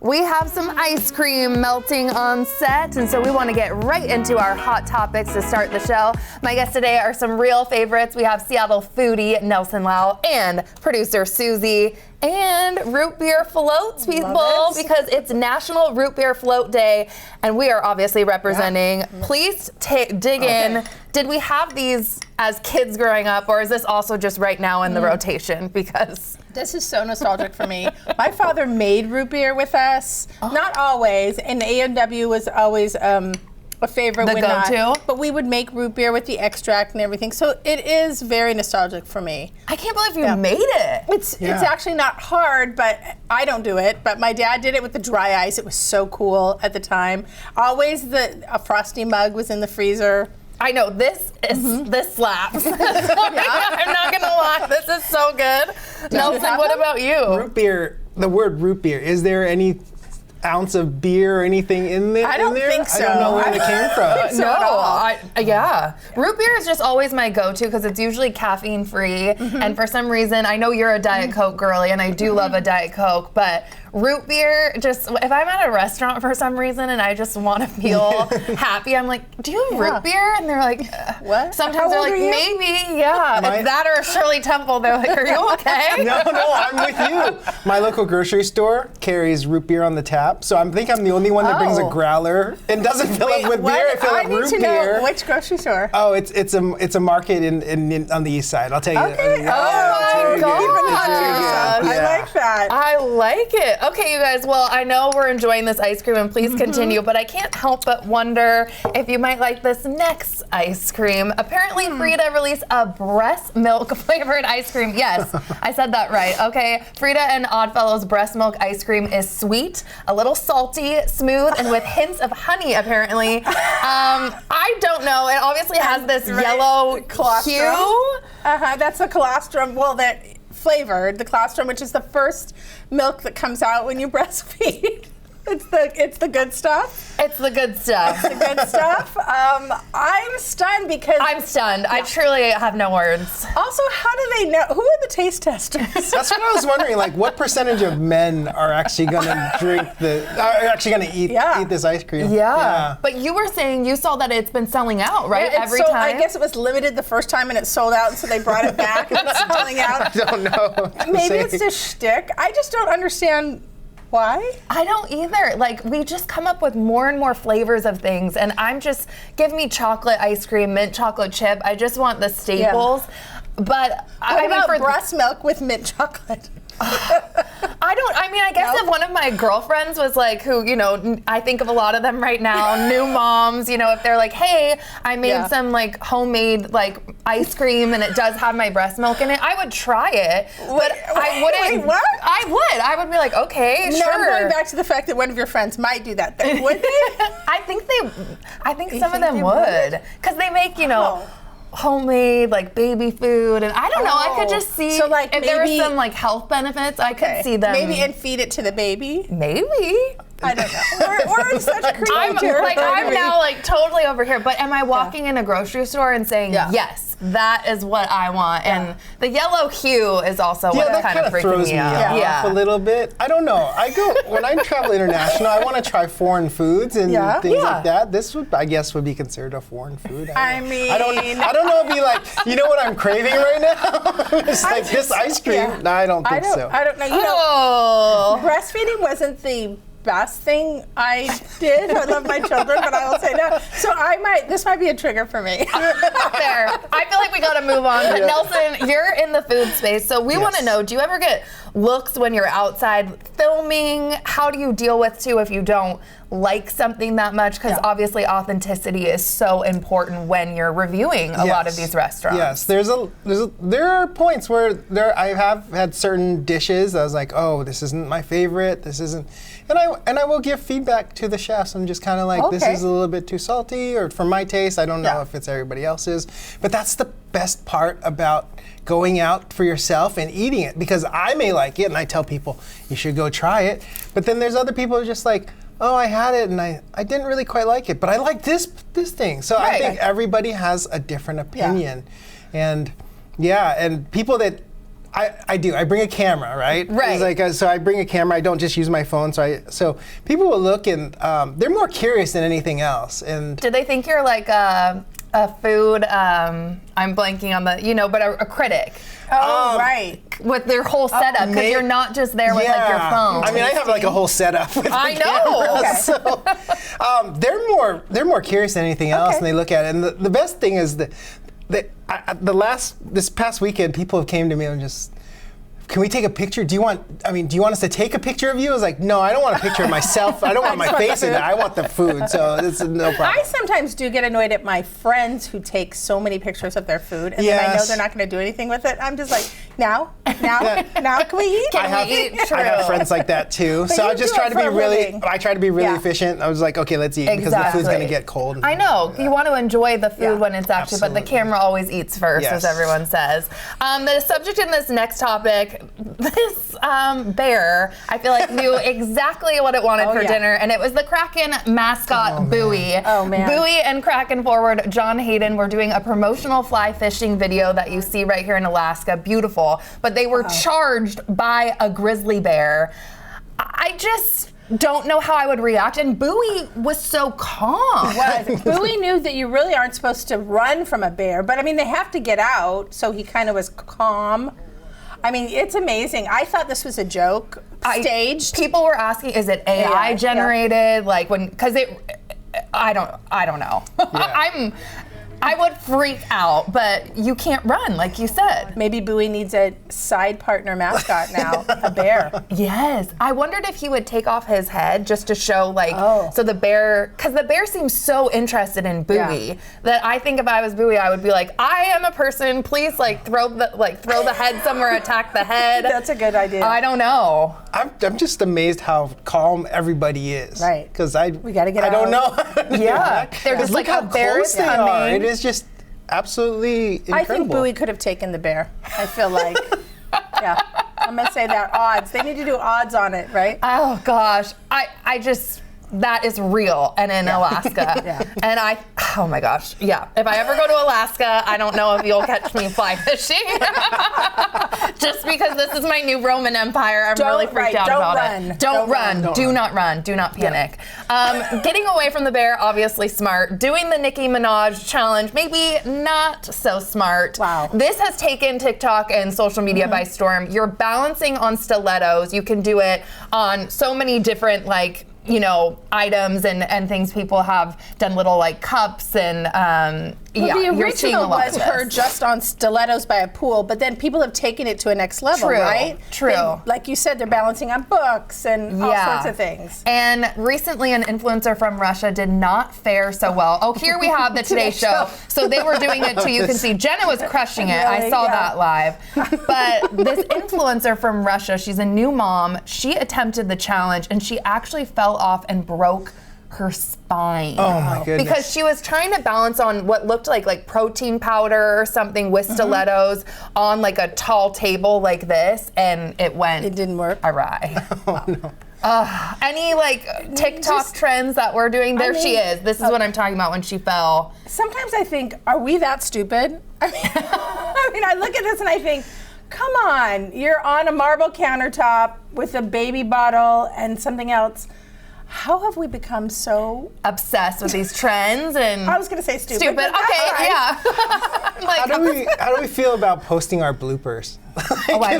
We have some ice cream melting on set, and so we want to get right into our hot topics to start the show. My guests today are some real favorites. We have Seattle foodie Nelson Lau and producer Suzie, and root beer floats, people, because it's National Root Beer Float Day, and we are obviously representing. Please dig in. Did we have these as kids growing up, or is this also just right now in the rotation? Because this is so nostalgic for me. My father made root beer with us, not always, and A&W was always a favorite. The go-to? But we would make root beer with the extract and everything, so it is very nostalgic for me. I can't believe you made it. It's actually not hard, but I don't do it. But my dad did it with the dry ice. It was so cool at the time. Always a frosty mug was in the freezer. I know, this slaps. I'm not gonna lie, this is so good. Nelson, what about you? Root beer, the word root beer, is there any ounce of beer or anything in there? I don't think so. I don't know where it came from. Root beer is just always my go-to because it's usually caffeine free, and for some reason, I know you're a Diet Coke girly, and I do love a Diet Coke, but root beer, just if I'm at a restaurant for some reason and I just want to feel happy, I'm like, do you have root beer? And they're like, what? Sometimes they're like, maybe, it's that or Shirley Temple. They're like, are you okay? No, I'm with you. My local grocery store carries root beer on the tap, so I think I'm the only one that brings a growler and doesn't fill it with beer. I fill it with root beer. Know which grocery store? Oh, it's a market in on the east side. I'll tell you. Okay. Oh my God. I like that. I like it. Okay, you guys, well, I know we're enjoying this ice cream, and please continue, but I can't help but wonder if you might like this next ice cream. Apparently, Frida released a breast milk flavored ice cream. Yes, I said that right. Okay, Frida and Oddfellow's breast milk ice cream is sweet, a little salty, smooth, and with hints of honey, apparently. I don't know. It obviously has this yellow hue. That's the colostrum. Well, that flavored, the colostrum, which is the first milk that comes out when you breastfeed. It's the good stuff. It's the good stuff. It's the good stuff. I'm stunned because I'm stunned. I truly have no words. Also, how do they know? Who are the taste testers? That's what I was wondering. Like, what percentage of men are actually going to eat this ice cream? Yeah. But you were saying you saw that it's been selling out, right? Every time. I guess it was limited the first time and it sold out, so they brought it back and it's selling out. I don't know. Maybe it's a shtick. I just don't understand. Why? I don't either. Like, we just come up with more and more flavors of things, and give me chocolate ice cream, mint chocolate chip. I just want the staples. But what about breast milk with mint chocolate? I guess if one of my girlfriends was like, who, I think of a lot of them right now, new moms, if they're like, hey, I made some like homemade like ice cream and it does have my breast milk in it, I would try it. But I wouldn't. Wait, what? I would be like, okay, sure. I'm going back to the fact that one of your friends might do that thing. Would they? I think some of them would. Because they make, homemade like baby food, and I don't know, I could just see if there were some like health benefits, I could see them. Maybe and feed it to the baby? Maybe. I don't know. We're in such creative I'm now like totally over here, but am I walking in a grocery store and saying, yes, that is what I want? And the yellow hue is also what's kind of freaking me out. Off a little bit. I don't know. When I travel international, I want to try foreign foods and things like that. This I guess would be considered a foreign food. I don't know if you like, what I'm craving right now? It's like this ice cream. Yeah. No, I don't think so. I don't know. Breastfeeding wasn't the best thing I did. I love my children, but I will say no. So this might be a trigger for me. Fair. I feel like we gotta move on. But Nelson, you're in the food space, so we want to know, do you ever get looks when you're outside filming? How do you deal with if you don't like something that much? Because obviously authenticity is so important when you're reviewing a lot of these restaurants. Yes, there are points where I have had certain dishes I was like, oh, this isn't my favorite, this isn't, and I will give feedback to the chefs. I'm just kind of like, this is a little bit too salty, or for my taste, I don't know if it's everybody else's. But that's the best part about going out for yourself and eating it, because I may like it and I tell people you should go try it, but then there's other people who are just like, oh, I had it and I didn't really quite like it, but I like this thing. So I think everybody has a different opinion. And people that I do. I bring a camera, right? Right. It's like, so I bring a camera. I don't just use my phone. So people will look and they're more curious than anything else. And Do they think you're like a food? I'm blanking on the, but a critic. Oh, right. With their whole setup, because you're not just there with like your phone. I mean, I have like a whole setup. With I the know. camera, so they're more curious than anything else, and they look at it. And the best thing is that this past weekend, people came to me and just, can we take a picture? Do you want us to take a picture of you? I was like, no, I don't want a picture of myself. I don't want my face in it. I want the food. So it's no problem. I sometimes do get annoyed at my friends who take so many pictures of their food, and then I know they're not going to do anything with it. I'm just like, now, can we eat? I have friends like that too. But so you I just do try it to be for a really, living. I try to be really efficient. I was like, okay, let's eat because the food's going to get cold. I know. You want to enjoy the food when it's actually, but the camera always eats first, as everyone says. The subject in this next topic, this bear, I feel like knew exactly what it wanted for dinner, and it was the Kraken mascot, Bowie. Oh, man. Bowie and Kraken forward John Hayden were doing a promotional fly fishing video that you see right here in Alaska. Beautiful. But they were charged by a grizzly bear. I just don't know how I would react, and Bowie was so calm. Bowie knew that you really aren't supposed to run from a bear, but I mean, they have to get out, so he kind of was calm. I mean, it's amazing. I thought this was a joke, staged. People were asking, is it AI generated? Yeah. Like because I don't know. Yeah. I would freak out, but you can't run, like you said. Maybe Bowie needs a side partner mascot now, a bear. Yes. I wondered if he would take off his head just to show, so the bear, because the bear seems so interested in Bowie that I think if I was Bowie, I would be like, I am a person. Please, throw the head somewhere, attack the head. That's a good idea. I don't know. I'm just amazed how calm everybody is. Right. Because we got to get out. I don't know. Yeah. They're just look how close they are. It is just absolutely incredible. I think Bowie could have taken the bear. I feel like, I'm going to say that odds. They need to do odds on it, right? Oh, gosh. I just, that is real and in Alaska. And oh my gosh, if I ever go to Alaska, I don't know if you'll catch me fly fishing. Just because this is my new Roman Empire, I'm really freaked out about it. Don't run. Do not run. Do not panic. Getting away from the bear, obviously smart. Doing the Nicki Minaj challenge, maybe not so smart. Wow. This has taken TikTok and social media by storm. You're balancing on stilettos. You can do it on so many different items and things. People have done little cups and the original was her just on stilettos by a pool, but then people have taken it to a next level, right? True. Like you said, they're balancing on books and all sorts of things. And recently an influencer from Russia did not fare so well. Oh, here we have the Today Show. So they were doing it too. You can see Jenna was crushing it. I saw that live. But this influencer from Russia, she's a new mom. She attempted the challenge and she actually fell off and broke her spine. Oh my goodness. Because she was trying to balance on what looked like protein powder or something with stilettos on a tall table like this, and it didn't work awry. Oh no. Any TikTok trends that we're doing? She is. This is what I'm talking about when she fell. Sometimes I think, are we that stupid? I mean, I look at this and I think, come on, you're on a marble countertop with a baby bottle and something else. How have we become so obsessed with these trends? And I was going to say stupid. Okay, yeah. How do we feel about posting our bloopers? I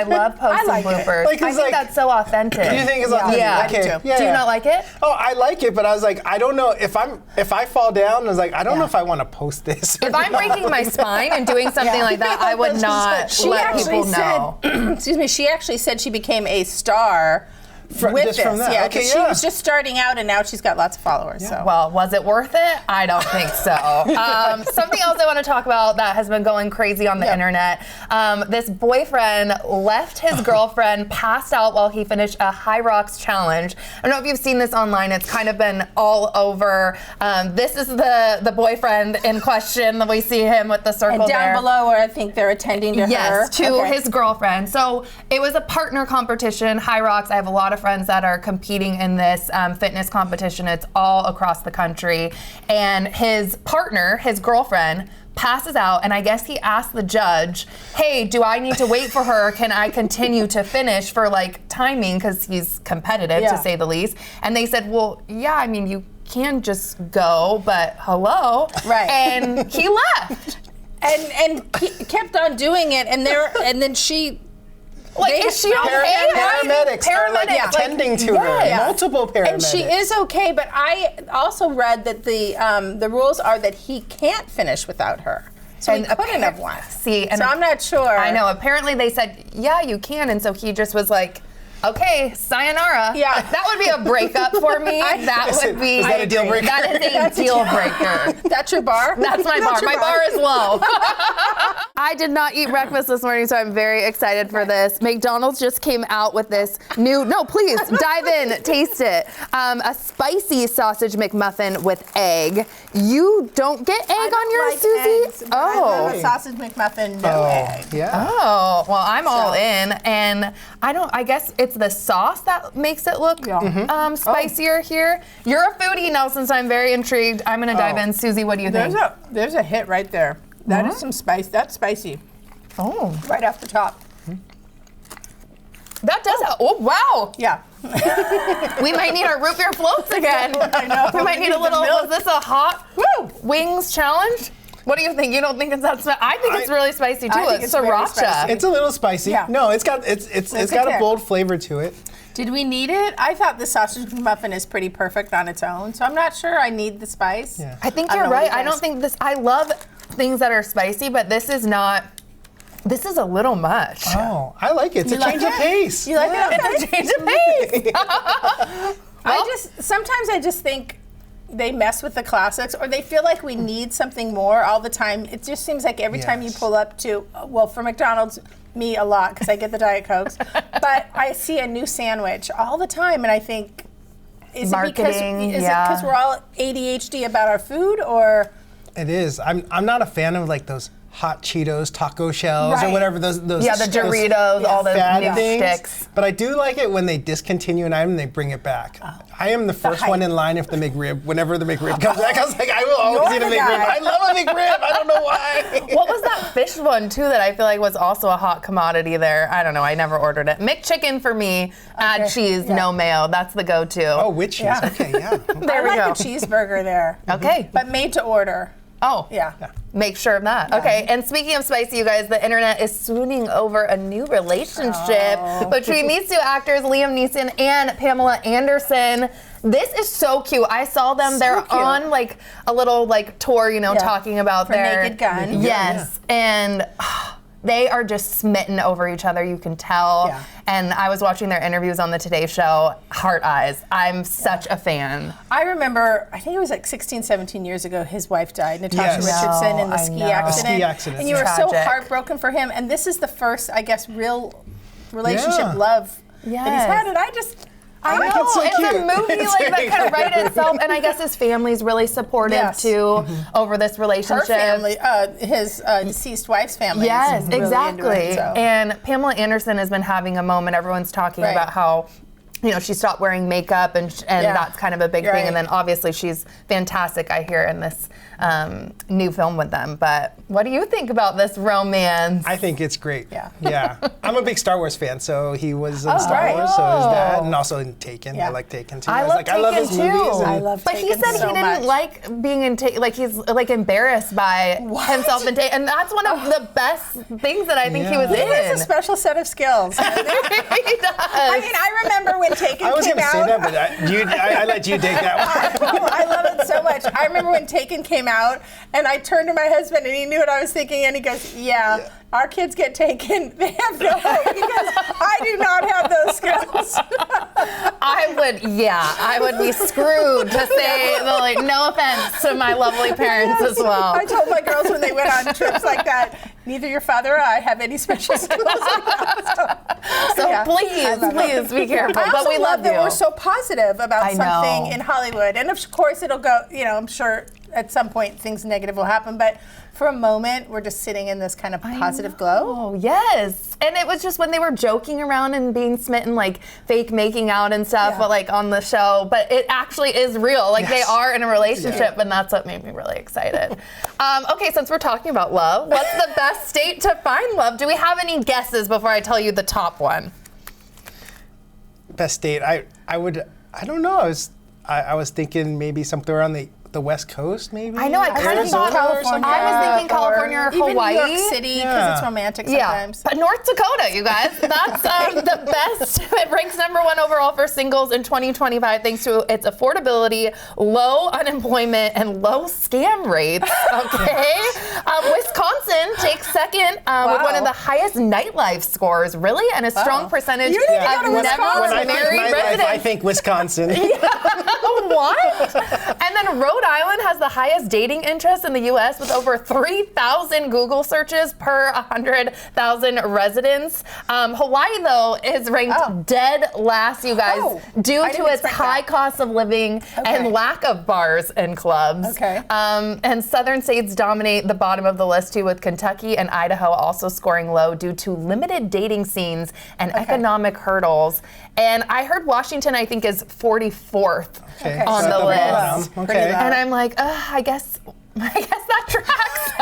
love posting bloopers. I think that's so authentic. You think it's authentic? Yeah. Okay. Do you not like it? Oh, I like it, but I was like, I don't know if I fall down. I was like, I don't know if I want to post this. If I'm breaking my spine and doing something like that, I would not let people know. Excuse me. She actually said she became a star. With this, from that. Okay, she was just starting out, and now she's got lots of followers. So. Well, was it worth it? I don't think so. Something else I want to talk about that has been going crazy on the internet. This boyfriend left his girlfriend passed out while he finished a High Rocks challenge. I don't know if you've seen this online. It's kind of been all over. This is the boyfriend in question. That we see him with the circle and down there. below where I think they're attending to her. Yes, to his girlfriend. So it was a partner competition, High Rocks. I have a lot of of friends that are competing in this fitness competition. It's all across the country. And his partner, his girlfriend, passes out, and I guess he asked the judge, hey, do I need to wait for her? Can I continue to finish for like timing? Because he's competitive, to say the least. And they said, well, yeah, I mean, you can just go, but hello. Right. And he left. And he kept on doing it, and then she... Like, is she okay? Paramedics are like attending to her. Multiple paramedics. And she is okay, but I also read that the rules are that he can't finish without her. So he couldn't have won. See, and so I'm not sure. I know. Apparently they said, yeah, you can, and so he just was like, okay, sayonara. Yeah. That would be a breakup for me. Is that a deal breaker? That is a deal breaker. That's your bar? That's my bar. My bar is low. I did not eat breakfast this morning, so I'm very excited for this. McDonald's just came out with this new, no, please, dive in, taste it. A spicy sausage McMuffin with egg. You don't get egg on yours, Suzie? Eggs, I love a sausage McMuffin, no egg. Yeah. Oh, well, I'm all in, and I guess it's the sauce that makes it look spicier here. You're a foodie, Nelson, so I'm very intrigued. I'm gonna dive in. Suzie, what do you think? There's a hit right there. That is some spice. That's spicy. Oh. Right off the top. That does oh wow. Yeah. We might need our root beer floats again. I know. We might need a little, milk. was this a hot wings challenge? What do you think? You don't think it's that spicy? I think it's really spicy too. I think It's it's very sriracha. spicy. It's a little spicy. Yeah. No, it's got a bold flavor to it. Did we need it? I thought the sausage muffin is pretty perfect on its own, so I'm not sure I need the spice. Yeah. I think I don't you're know what right. you I guys- don't think this, I love things that are spicy, but this is not, this is a little much. Oh, I like it. It's a like change of it? pace. You like it? It's a change of pace. Sometimes I just think they mess with the classics, or they feel like we need something more all the time. It just seems like every time you pull up to, well, for McDonald's, me a lot because I get the Diet Cokes, but I see a new sandwich all the time, and I think, is it because we're all ADHD about our food, or? It is. I'm not a fan of like those hot Cheetos, taco shells, or whatever those. Yeah, the Doritos, all those new sticks. But I do like it when they discontinue an item and they bring it back. I am the first one in line if the McRib, whenever the McRib comes back, I was like, I will always eat a McRib. I love a McRib. I don't know why. What was that fish one too that I feel like was also a hot commodity there? I don't know. I never ordered it. McChicken for me. Add cheese, no mayo. That's the go-to. Oh, with cheese. Okay, yeah. There we I go. like a cheeseburger there. Okay. But made to order. Oh. Yeah. Make sure of that. Okay, and speaking of spicy, you guys, the internet is swooning over a new relationship between these two actors, Liam Neeson and Pamela Anderson. This is so cute. I saw them. They're on like a little like tour, you know, talking about For their Naked Gun. Yes, and they are just smitten over each other. You can tell. Yeah. And I was watching their interviews on the Today Show. Heart eyes. I'm such a fan. I remember, I think it was like 16, 17 years ago, his wife died, Natasha Richardson, in the ski accident. The ski accident. And you were so Tragic. heartbroken for him. And this is the first, I guess, real relationship love that he's had. And I know, it's so it's cute. a movie It's like that very can write cute. itself, and I guess his family's really supportive too over this relationship. Her family, his deceased wife's family. Yes, is really exactly. into it, so. And Pamela Anderson has been having a moment. Everyone's talking about how, you know, she stopped wearing makeup, and that's kind of a big thing. And then obviously she's fantastic, I hear, in this new film with them. But what do you think about this romance? I think it's great. Yeah. I'm a big Star Wars fan, so he was in Star Wars, so is that, and also in Taken. Yeah. I like Taken too. I was like, I love his Taken, too. movies. I love But he Taken said so he didn't much. like being in Taken, like he's like embarrassed by himself in Taken, and that's one of the best things that I think he was He has a in. special set of skills. He does. I mean, I remember when Taken I was came going to say out. that, but I let you take that one. Oh, I love it so much. I remember when Taken came out, and I turned to my husband, and he knew what I was thinking, and he goes, yeah. Our kids get taken. They have no hope because I do not have those skills. I would be screwed to say, like, no offense to my lovely parents as well. I told my girls when they went on trips like that, neither your father or I have any special skills like that. So please be careful. I But also we love love that you. we're so positive about I something know. in Hollywood. And of course it'll go, you know, I'm sure at some point things negative will happen, but for a moment we're just sitting in this kind of positive glow. Oh, yes. And it was just when they were joking around and being smitten, like fake making out and stuff, but like on the show. But it actually is real. Like they are in a relationship, and that's what made me really excited. Okay, since we're talking about love, what's the best state to find love? Do we have any guesses before I tell you the top one? Best state, I don't know. I was thinking maybe somewhere on the West Coast, maybe. I know. I kind of thought California. I was thinking California or Hawaii. Even New York City, because it's romantic sometimes. But North Dakota, you guys, that's the best. It ranks #1 overall for singles in 2025, thanks to its affordability, low unemployment, and low scam rates. Okay, Wisconsin takes second with one of the highest nightlife scores, really, and a strong percentage You didn't of go to Wisconsin. never When I married think nightlife, residents. I think Wisconsin. What? And then Rhode Island has the highest dating interest in the U.S. with over 3,000 Google searches per 100,000 residents. Hawaii, though, is ranked dead last, you guys, due to its high cost of living and lack of bars and clubs. Okay. And southern states dominate the bottom of the list, too, with Kentucky and Idaho also scoring low due to limited dating scenes and economic hurdles. And I heard Washington, I think, is 44th on the list. Okay. And I'm like, I guess that tracks.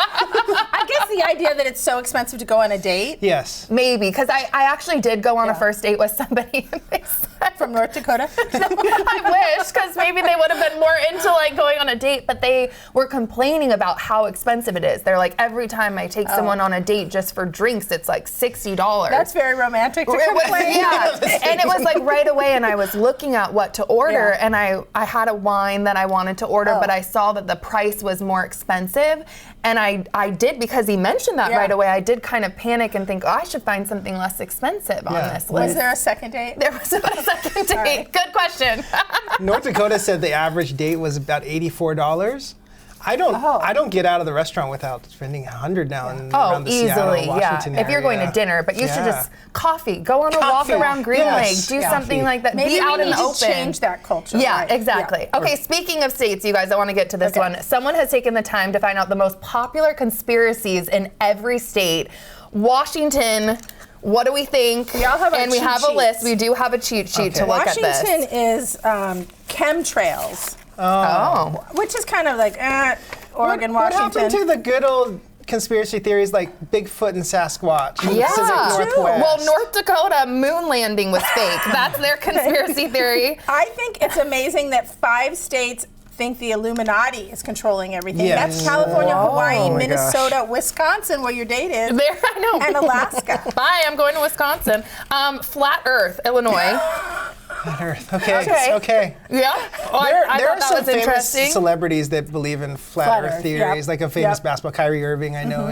I guess the idea that it's so expensive to go on a date. Yes. Maybe, because I actually did go on a first date with somebody and they said, From North Dakota? I wish, because maybe they would have been more into like going on a date, but they were complaining about how expensive it is. They're like, every time I take someone on a date just for drinks, it's like $60. That's very romantic to complain. And it was like right away, and I was looking at what to order, and I had a wine that I wanted to order, but I saw that the price was more expensive, and I did, because he mentioned that right away, I did kind of panic and think, I should find something less expensive on this list. Was there a second date? There was a second date. Right. Good question. North Dakota said the average date was about $84. I don't get out of the restaurant without spending $100 now around the Seattle, Washington area. If you're going to dinner, but you should just go on a walk around Green Lake, do something like that. Maybe be out in the open. Change that culture. Yeah, right. exactly. Okay, speaking of states, you guys, I want to get to this one. Someone has taken the time to find out the most popular conspiracies in every state. Washington. What do we think? We all have our and we cheat have a sheets. list. We do have a cheat sheet to look at this. Washington is chemtrails. Oh. Which is kind of like Oregon, What Washington. happened to the good old conspiracy theories like Bigfoot and Sasquatch in the Pacific Northwest? Well, North Dakota moon landing was fake. That's their conspiracy theory. I think it's amazing that 5 states think the Illuminati is controlling everything. Yes. That's California, Hawaii, Oh my Minnesota, Wisconsin, where your date is, There, I know. and Alaska. Bye, I'm going to Wisconsin. Flat Earth, Illinois. Earth. Okay. Yeah. Well, There I are thought that some was famous interesting. celebrities that believe in flat Earth theories, like a famous basketball, Kyrie Irving, I know,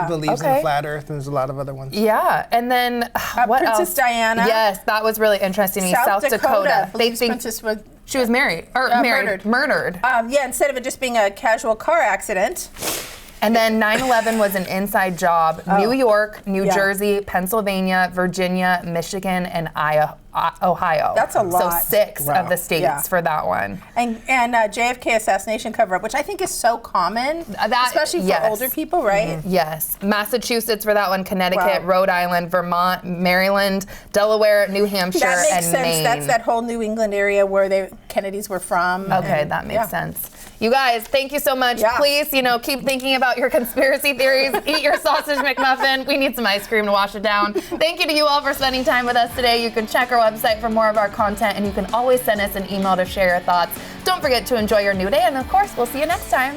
believes in flat Earth, and there's a lot of other ones. Yeah, and then what Princess else? Diana. Yes, that was really interesting. to me. South Dakota. They think Princess was she was married or murdered. instead of it just being a casual car accident. And then 9/11 was an inside job. New York, New Jersey, Pennsylvania, Virginia, Michigan, and Ohio. That's a lot. So 6 of the states for that one. And JFK assassination cover-up, which I think is so common, especially for older people, right? Yes. Massachusetts for that one, Connecticut, Rhode Island, Vermont, Maryland, Delaware, New Hampshire, that makes and sense. Maine. That's that whole New England area where the Kennedys were from. Okay, that makes sense. You guys, thank you so much. Please, keep thinking about your conspiracy theories. Eat your sausage McMuffin. We need some ice cream to wash it down. Thank you to you all for spending time with us today. You can check our website for more of our content, and you can always send us an email to share your thoughts. Don't forget to enjoy your new day, and of course, we'll see you next time.